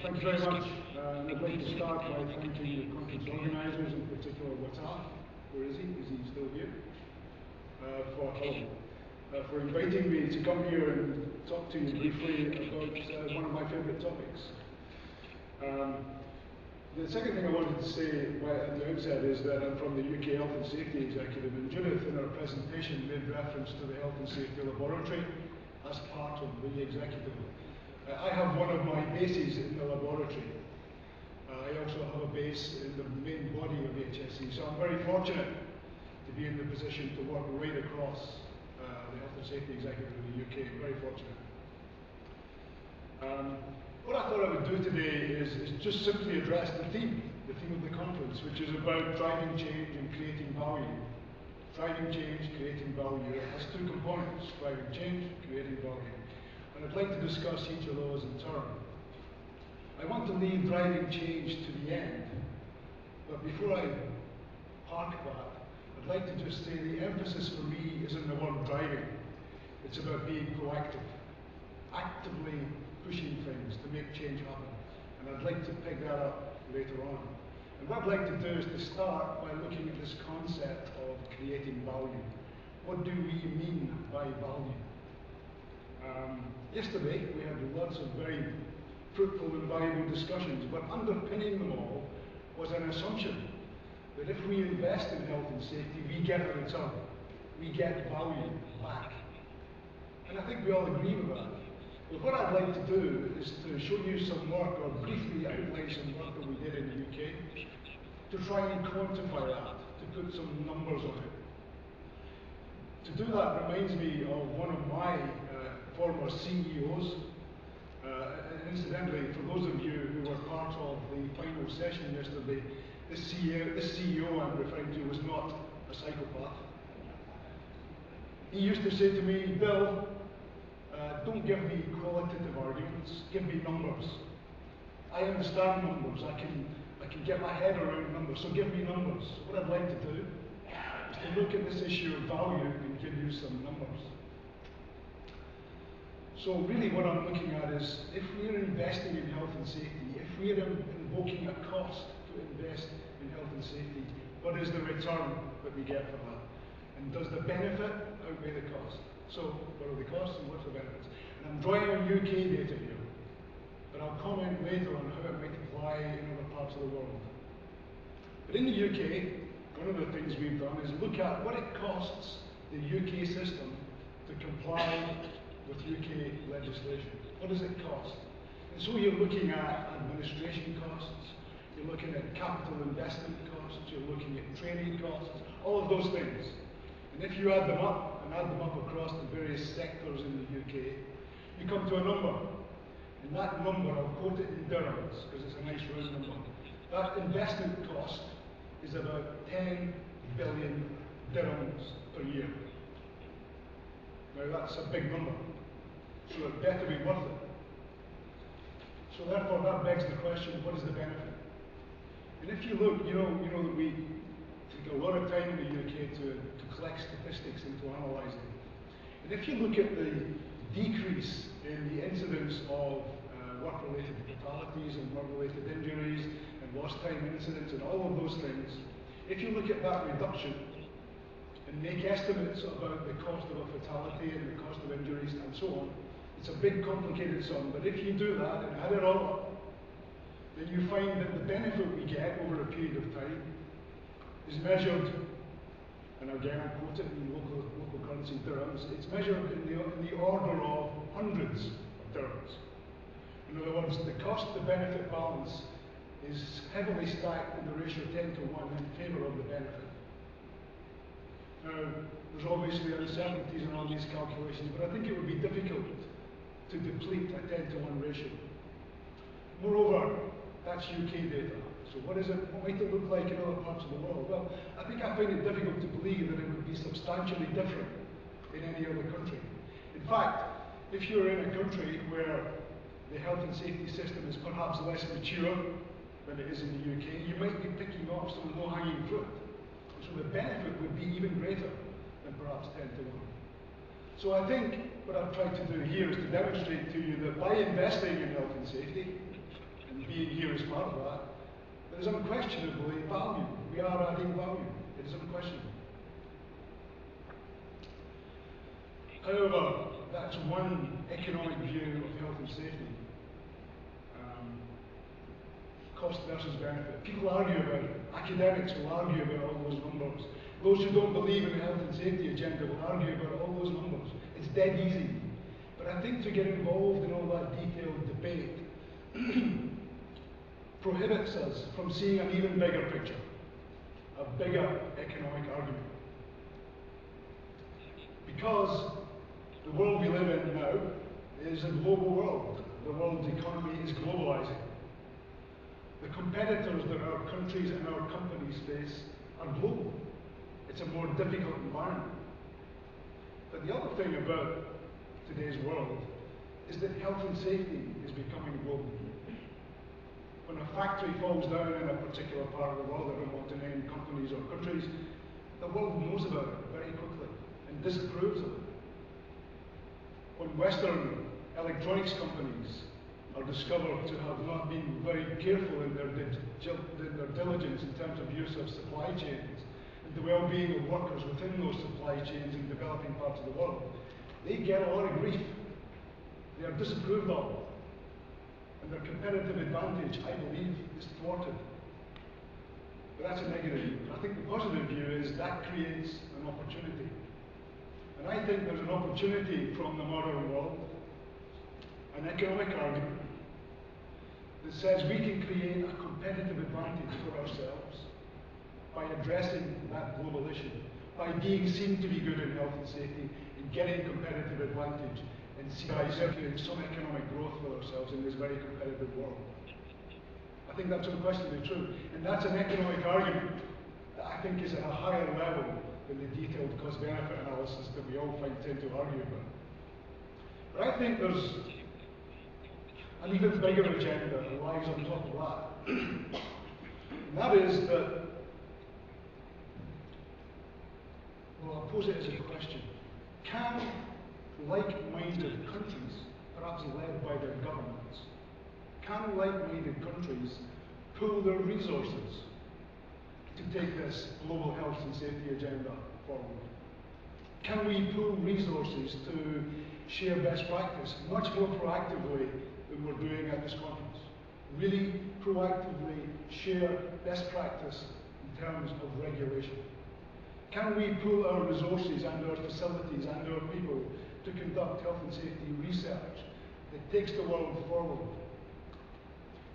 Thank you very much. I'd like to start by thanking the conference organisers, in particular WhatsApp. Where is he? Is he still here? For inviting me to come here and talk to you briefly about one of my favourite topics. The second thing I wanted to say at the outset is that I'm from the UK Health and Safety Executive, and Judith in her presentation made reference to the Health and Safety Laboratory as part of the executive. I have one of my bases in the laboratory. I also have a base in the main body of HSE, so I'm very fortunate to be in the position to work right across the Health and Safety Executive in the UK. Very fortunate. What I thought I would do today is just simply address the theme of the conference, which is about driving change and creating value. Driving change, creating value. It has two components: driving change, creating value. And I'd like to discuss each of those in turn. I want to leave driving change to the end, but before I park that, I'd like to just say the emphasis for me isn't the word driving. It's about being proactive, actively pushing things to make change happen. And I'd like to pick that up later on. And what I'd like to do is to start by looking at this concept of creating value. What do we mean by value? Yesterday we had lots of very fruitful and valuable discussions, but underpinning them all was an assumption that if we invest in health and safety, we get a return. We get value back. And I think we all agree with that. But what I'd like to do is to show you some work, or briefly outline some work that we did in the UK, to try and quantify that, to put some numbers on it. To do that reminds me of one of my former CEOs. Incidentally, for those of you who were part of the final session yesterday, this CEO I'm referring to was not a psychopath. He used to say to me, "Bill, don't give me qualitative arguments, give me numbers. I understand numbers, I can get my head around numbers, so give me numbers." So what I'd like to do is to look at this issue of value and give you some numbers. So really what I'm looking at is, if we're investing in health and safety, if we're invoking a cost to invest in health and safety, what is the return that we get for that? And does the benefit outweigh the cost? So what are the costs and what's the benefits? And I'm drawing on UK data here, but I'll comment later on how it might apply in other parts of the world. But in the UK, one of the things we've done is look at what it costs the UK system to comply with UK legislation. What does it cost? And so you're looking at administration costs, you're looking at capital investment costs, you're looking at training costs, all of those things. And if you add them up across the various sectors in the UK, you come to a number. And that number, I'll quote it in dirhams, because it's a nice round number. That investment cost is about 10 billion dirhams per year. Now that's a big number, so it better be worth it. So therefore that begs the question, what is the benefit? And if you look, you know that we take a lot of time in the UK to collect statistics and to analyse them. And if you look at the decrease in the incidence of work-related fatalities and work-related injuries and lost time incidents and all of those things, if you look at that reduction and make estimates about the cost of a fatality and the cost of injuries and so on, it's a big complicated sum, but if you do that and add it all up, then you find that the benefit we get over a period of time is measured, and again I quote it in local currency dirhams, it's measured in the order of hundreds of dirhams. In other words, the cost to benefit balance is heavily stacked in the ratio 10 to 1 in favour of the benefit. Now, there's obviously uncertainties in all these calculations, but I think it would be difficult to deplete a 10 to 1 ratio. Moreover, that's UK data. So what might it look like in other parts of the world? Well, I think I find it difficult to believe that it would be substantially different in any other country. In fact, if you're in a country where the health and safety system is perhaps less mature than it is in the UK, you might be picking off some low-hanging fruit. So the benefit would be even greater than perhaps 10 to 1. So I think what I've tried to do here is to demonstrate to you that by investing in health and safety, and being here is part of that. There is unquestionably value. We are adding value. It is unquestionable. However, that's one economic view of health and safety. Cost versus benefit. People argue about it. Academics will argue about all those numbers. Those who don't believe in the health and safety agenda will argue about all those numbers. It's dead easy. But I think to get involved in all that detailed debate prohibits us from seeing an even bigger picture, a bigger economic argument. Because the world we live in now is a global world. The world's economy is globalizing. The competitors that our countries and our companies face are global. It's a more difficult environment. But the other thing about today's world is that health and safety is becoming global. When a factory falls down in a particular part of the world, I don't want to name companies or countries, the world knows about it very quickly and disapproves of it. When Western electronics companies are discovered to have not been very careful in their diligence in terms of use of supply chains and the well-being of workers within those supply chains in developing parts of the world, they get a lot of grief. They are disapproved of. And their competitive advantage, I believe, is thwarted. But that's a negative view. I think the positive view is that creates an opportunity. And I think there's an opportunity from the modern world, an economic argument, that says we can create a competitive advantage for ourselves by addressing that global issue, by being seen to be good in health and safety, and getting competitive advantage, and by circulating some economic growth for ourselves in this very competitive world. I think that's unquestionably true. And that's an economic argument that I think is at a higher level than the detailed cost-benefit analysis that we all tend to argue about. But I think there's an even bigger agenda that lies on top of that. And that is that, well, I'll pose it as a question. Can like-minded countries, perhaps led by their governments, can like-minded countries pool their resources to take this global health and safety agenda forward? Can we pool resources to share best practice much more proactively than we're doing at this conference? Really proactively share best practice in terms of regulation. Can we pool our resources and our facilities and our people to conduct health and safety research that takes the world forward?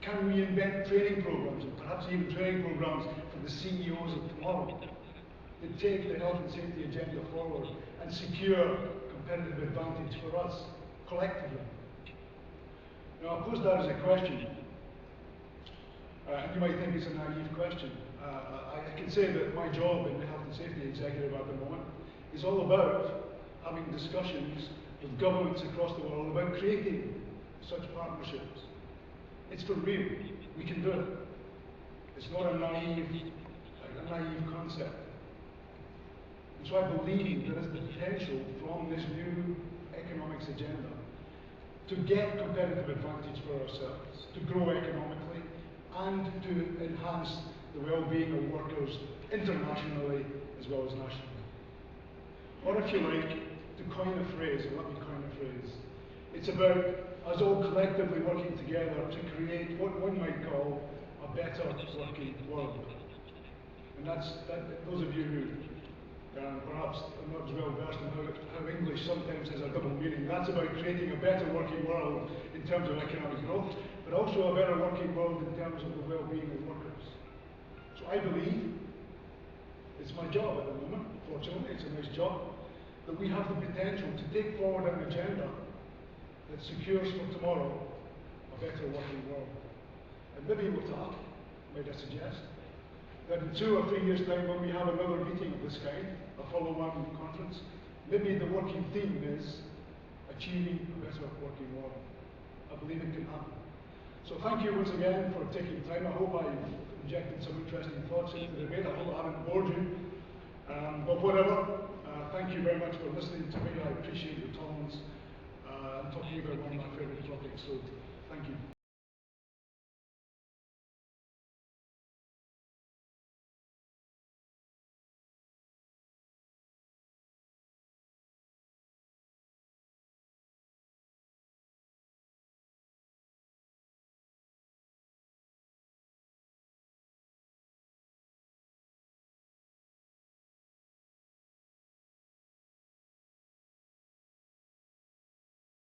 Can we invent training programs, and perhaps even training programs for the CEOs of tomorrow, that take the health and safety agenda forward and secure competitive advantage for us collectively? Now, I'll pose that as a question. And you might think it's a naive question. I can say that my job in the health and safety executive at the moment is all about having discussions with governments across the world about creating such partnerships. It's for real. We can do it. It's not a naive concept. And so I believe there is the potential from this new economics agenda to get competitive advantage for ourselves, to grow economically, and to enhance the well-being of workers internationally as well as nationally. Or if you like, to coin a phrase, or let me coin a phrase, it's about us all collectively working together to create what one might call a better working world. And those of you who perhaps are not as well versed in how English sometimes has a double meaning, that's about creating a better working world in terms of economic growth, but also a better working world in terms of the well-being of workers. So I believe it's my job at the moment, fortunately, it's a nice job, that we have the potential to take forward an agenda that secures for tomorrow a better working world. And maybe with that, might I suggest, that in 2 or 3 years' time, when we have another meeting of this kind, a follow-on conference, maybe the working theme is achieving a better working world. I believe it can happen. So thank you once again for taking time. I hope I've injected some interesting thoughts into the debate. I hope I haven't bored you. But whatever, thank you very much for listening to me. I appreciate your tolerance. I'm talking about one of my favorite topics, so thank you.